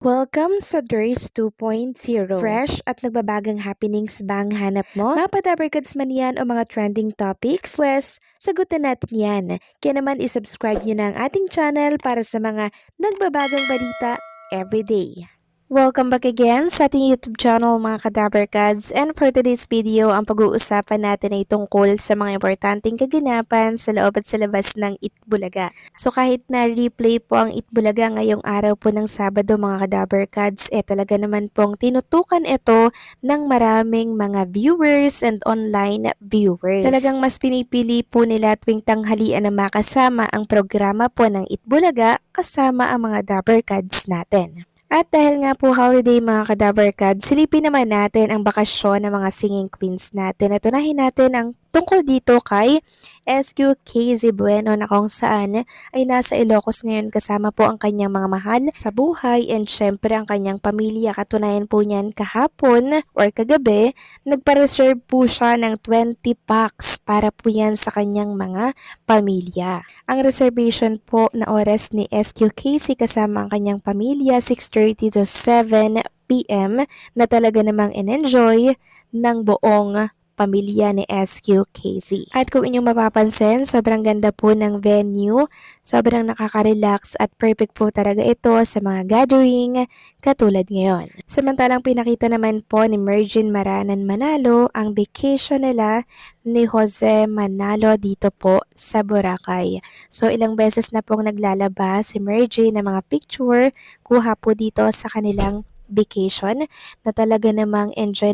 Welcome sa DRS 2.0. Fresh at nagbabagang happenings ba ang hanap mo? Mga padabarkads man yan o mga trending topics? Pwes, sagutin natin yan. Kaya naman isubscribe nyo na ang ating channel para sa mga nagbabagang balita everyday. Welcome back again sa ating YouTube channel mga Kadabarkads, and for today's video ang pag-uusapan natin ay tungkol sa mga importanteng kaganapan sa loob at sa labas ng Itbulaga. So kahit na replay po ang Itbulaga ngayong araw po ng Sabado mga Kadabarkads, talaga naman pong tinutukan ito ng maraming mga viewers and online viewers. Talagang mas pinipili po nila tuwing tanghalian na makasama ang programa po ng Itbulaga kasama ang mga Dabarkads natin. At dahil nga po holiday mga Kadabarkad, silipin naman natin ang bakasyon ng mga singing queens natin. At unahin natin ang tungkol dito kay SQ KZ Bueno na kung saan ay nasa Ilocos ngayon kasama po ang kanyang mga mahal sa buhay and syempre ang kanyang pamilya. Katunayan po niyan kahapon or kagabi, nagpa-reserve po siya ng 20 packs para po yan sa kanyang mga pamilya. Ang reservation po na oras ni SQ KZ kasama ang kanyang pamilya 6:30 to 7 PM na talaga namang in-enjoy ng buong pamilya ni SQ KZ. At kung inyong mapapansin, sobrang ganda po ng venue, sobrang nakaka-relax at perfect po talaga ito sa mga gathering katulad ngayon. Samantalang pinakita naman po ni Mergin Maranan Manalo ang vacation nila ni Jose Manalo dito po sa Boracay. So ilang beses na pong naglalabas si Mergin ng mga picture kuha po dito sa kanilang vacation na talaga namang enjoy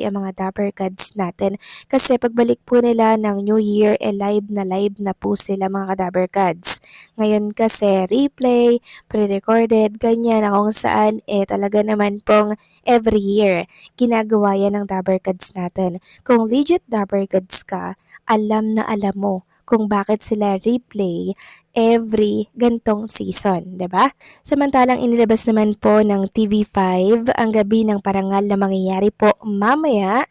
ang mga Dabarkads natin. Kasi pagbalik po nila ng New Year, live na po sila mga Dabarkads. Ngayon kasi replay, pre-recorded, ganyan na kung saan talaga naman pong every year ginagawa yan ng Dabarkads natin. Kung legit Dabarkads ka, alam na alam mo kung bakit sila replay every gantong season, 'di ba? Samantalang inilabas naman po ng TV5 ang gabi ng parangal na mangyayari po mamaya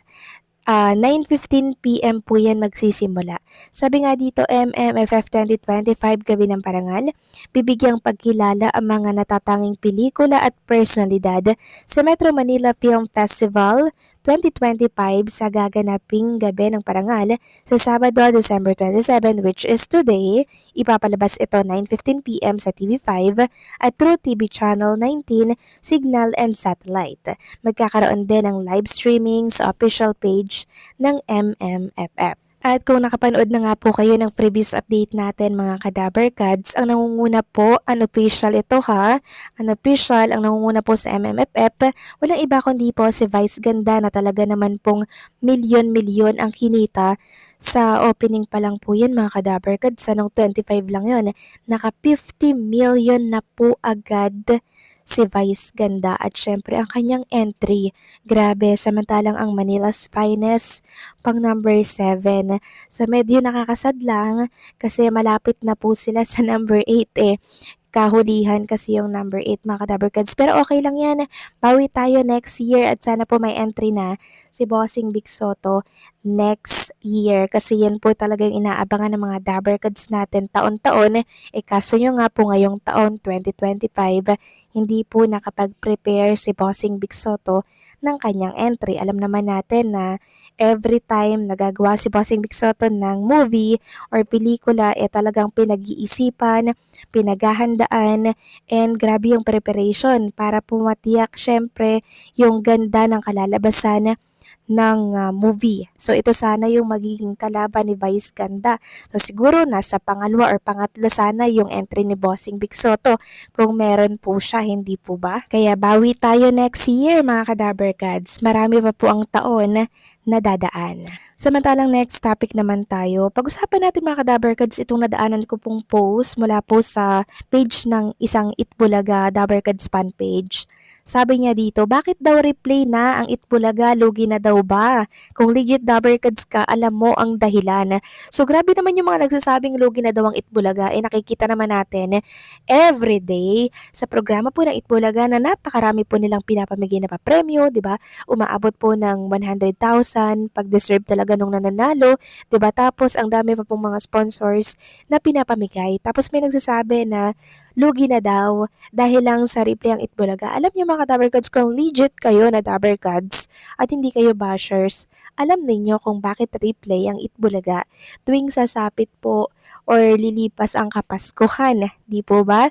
9:15 PM po yan magsisimula. Sabi nga dito, MMFF 2025 Gabi ng Parangal, bibigyang pagkilala ang mga natatanging pelikula at personalidad sa Metro Manila Film Festival 2025 sa gaganaping Gabi ng Parangal sa Sabado, December 27, which is today. Ipapalabas ito 9:15 PM sa TV5 at True TV Channel 19, Signal and Satellite. Magkakaroon din ng live streaming sa official page ng MMFF. At kung nakapanood na nga po kayo ng previous update natin mga Kadabarkads, ang nangunguna po, unofficial ito ha, unofficial, ang nangunguna po sa MMFF, walang iba kundi po si Vice Ganda na talaga naman pong milyon-milyon ang kinita sa opening pa lang po yan mga Kadabarkads, anong 25 lang yon, naka 50 million na po agad si Vice Ganda at syempre ang kanyang entry. Grabe, samantalang ang Manila's Finest pang number 7. So medyo nakakasad lang kasi malapit na po sila sa number 8 kahulihan kasi yung number 8 mga Kadabarkads. Pero okay lang yan. Bawi tayo next year at sana po may entry na si Bossing Big Soto next year. Kasi yan po talaga yung inaabangan ng mga Dabarkads natin taon-taon. Kaso nyo nga po ngayong taon 2025, hindi po nakapag-prepare si Bossing Big Soto ng kanyang entry. Alam naman natin na every time nagagawa si Bossing Big Soto ng movie or pelikula, talagang pinag-iisipan, pinaghahandaan, and grabe yung preparation para pumatiyak syempre yung ganda ng kalalabasan ng movie. So ito sana yung magiging kalaban ni Vice Ganda. So siguro nasa pangalawa or pangatlo sana yung entry ni Bossing Big Soto kung meron po siya, hindi po ba? Kaya bawi tayo next year mga Kadabarkads. Marami pa po ang taon na dadaan. Samantalang next topic naman tayo. Pag-usapan natin mga Kadabarkads itong nadaanan ko pong post mula po sa page ng isang Itbulaga Dabarkads fan page. Sabi niya dito, bakit daw replay na ang Itbulaga, lugi na daw ba? Kung legit Dabarkads ka, alam mo ang dahilan. So grabe naman yung mga nagsasabing lugi na daw ang Itbulaga. Nakikita naman natin everyday sa programa po ng Itbulaga na napakarami po nilang pinapamigay na pa-premyo, di ba? Umaabot po ng 100,000 pag deserve talaga nung nananalo, 'di ba? Tapos ang dami pa pong mga sponsors na pinapamigay. Tapos may nagsasabi na lugi na daw dahil lang sa replay ang Itbulaga. Alam niyo mga Dabber Gods, kung legit kayo na Dabber Gods at hindi kayo bashers, alam ninyo kung bakit replay ang Itbulaga tuwing sasapit po or lilipas ang Kapaskuhan, di po ba?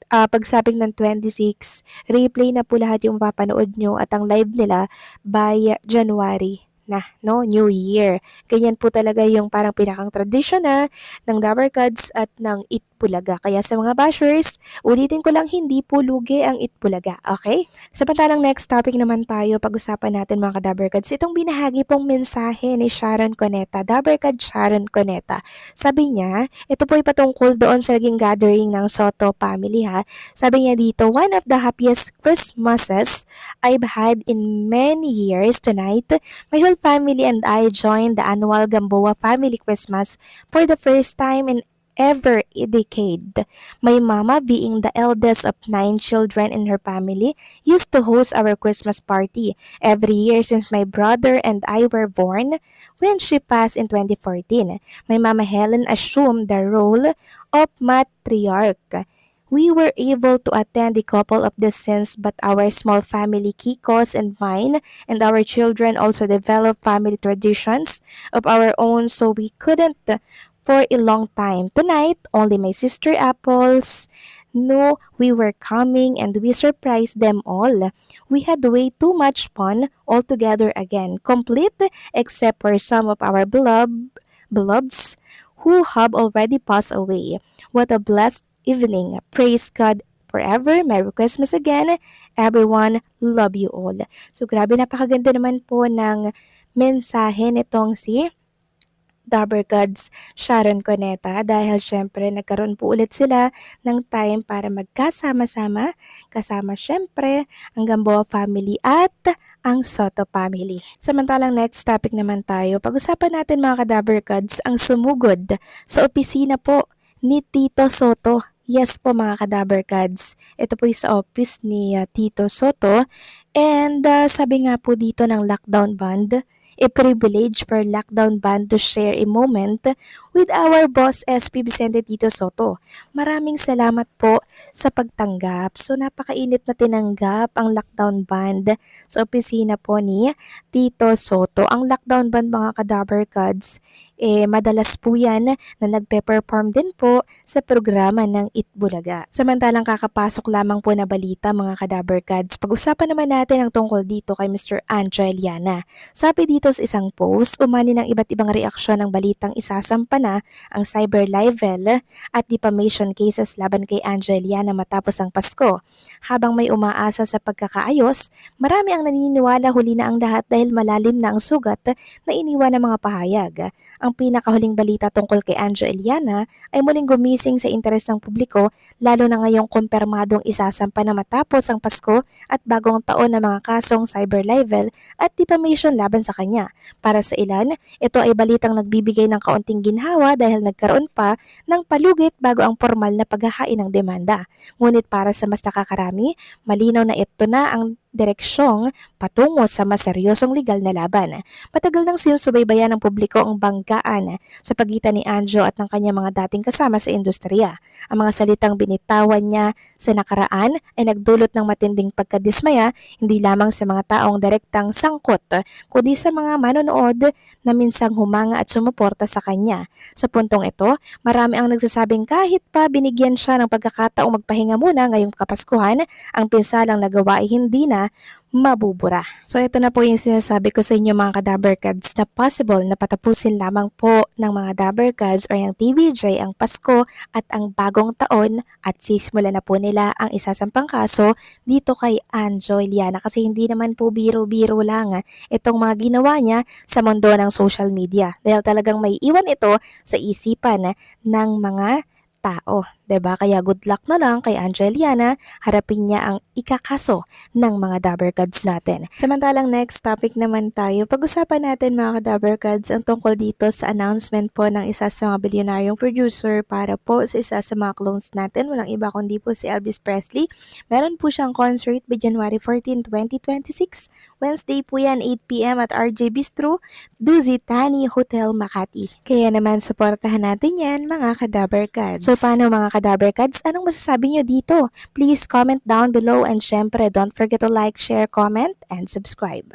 Pagsapit ng 26, replay na po lahat yung papanood nyo at ang live nila by January na, no? New Year. Ganyan po talaga yung parang pinakang tradisyon na ng Dabber Gods at ng Itbulaga. Kaya sa mga bashers, ulitin ko lang, hindi po lugi ang Itbulaga, okay? Samantalang next topic naman tayo, pag-usapan natin mga Dabber Gods, itong binahagi pong mensahe ni Sharon Cuneta, Dabber God Sharon Cuneta. Sabi niya, ito po ay patungkol doon sa naging gathering ng Soto family ha. Sabi niya dito, one of the happiest Christmases I've had in many years tonight. My whole family and I joined the annual Gamboa Family Christmas for the first time in ever a decade. My mama, being the eldest of 9 children in her family, used to host our Christmas party every year since my brother and I were born. When she passed in 2014, my mama Helen assumed the role of matriarch. We were able to attend a couple of the scenes, but our small family, Kiko's and mine, and our children also developed family traditions of our own, so we couldn't for a long time. Tonight, only my sister Apples knew we were coming and we surprised them all. We had way too much fun all together again, complete except for some of our beloveds who have already passed away. What a blessed evening. Praise God forever. Merry Christmas again. Everyone, love you all. So grabe, napakaganda naman po ng mensahe nitong si Dabber Gods Sharon Cuneta dahil syempre nagkaroon po ulit sila ng time para magkasama-sama kasama syempre ang Gamboa family at ang Soto family. Samantalang next topic naman tayo, pag-usapan natin mga ka-Dabber Gods ang sumugod sa opisina po ni Tito Soto. Yes po mga ka-Dabber Gods, ito po yung sa office ni Tito Soto and sabi nga po dito ng lockdown band, a privilege for lockdown band to share a moment with our boss SP Vicente Tito Soto. Maraming salamat po sa pagtanggap. So napakainit na tinanggap ang lockdown band sa opisina po ni Tito Soto. Ang lockdown band mga ka-Dabber Gods, madalas po yan na nagpe-perform din po sa programa ng Itbulaga. Samantalang kakapasok lamang po na balita mga ka-Dabber Gods, pag-usapan naman natin ang tungkol dito kay Mr. Anjo Eliana. Sabi dito sa isang post, umani ng iba't ibang reaksyon ng balitang isasampa na ang cyber libel at defamation cases laban kay Anjo Eliana matapos ang Pasko. Habang may umaasa sa pagkakaayos, marami ang naniniwala huli na ang lahat dahil malalim na ang sugat na iniwan ng mga pahayag. Ang pinakahuling balita tungkol kay Anjo Eliana ay muling gumising sa interes ng publiko, lalo na ngayong kumpirmadong isasampa na matapos ang Pasko at bagong taon na mga kasong cyber libel at defamation laban sa kanya. Para sa ilan, ito ay balitang nagbibigay ng kaunting ginhawa dahil nagkaroon pa ng palugit bago ang formal na paghahain ng demanda. Ngunit para sa mas nakakarami, malinaw na ito na ang direksyong patungo sa mas seryosong legal na laban. Matagal nang sinusubaybayan ng publiko ang banggaan sa pagitan ni Anjo at ng kanyang mga dating kasama sa industriya. Ang mga salitang binitawan niya sa nakaraan ay nagdulot ng matinding pagkadismaya hindi lamang sa mga taong direktang sangkot, kundi sa mga manonood na minsang humanga at sumuporta sa kanya. Sa puntong ito, marami ang nagsasabing kahit pa binigyan siya ng pagkakataong magpahinga muna ngayong Kapaskuhan, ang pinsalang nagawa ay hindi na mabubura. So ito na po yung sinasabi ko sa inyo mga ka-Dabber Gods na possible na patapusin lamang po ng mga Dabber Gods or yung TVJ ang Pasko at ang bagong taon at sisimula na po nila ang isasampang kaso dito kay Anjo Eliana kasi hindi naman po biro-biro lang itong mga ginawa niya sa mundo ng social media dahil talagang may iwan ito sa isipan ng mga tao, 'di ba? Kaya good luck na lang kay Anjo Eliana, harapin niya ang ikakaso ng mga Dabber Gods natin. Samantalang next topic naman tayo, pag-usapan natin mga Dabber Gods ang tungkol dito sa announcement po ng isa sa mga bilyonaryong producer para po sa isa sa mga clones natin, walang iba kundi po si Elvis Presley. Meron po siyang concert by January 14, 2026. Wednesday po yan, 8 PM at RJ Bistro, Duzitani Hotel, Makati. Kaya naman, supportahan natin yan mga ka-Dabber Gods. So, paano mga Kadaberkads, anong masasabi nyo dito? Please comment down below and syempre don't forget to like, share, comment, and subscribe.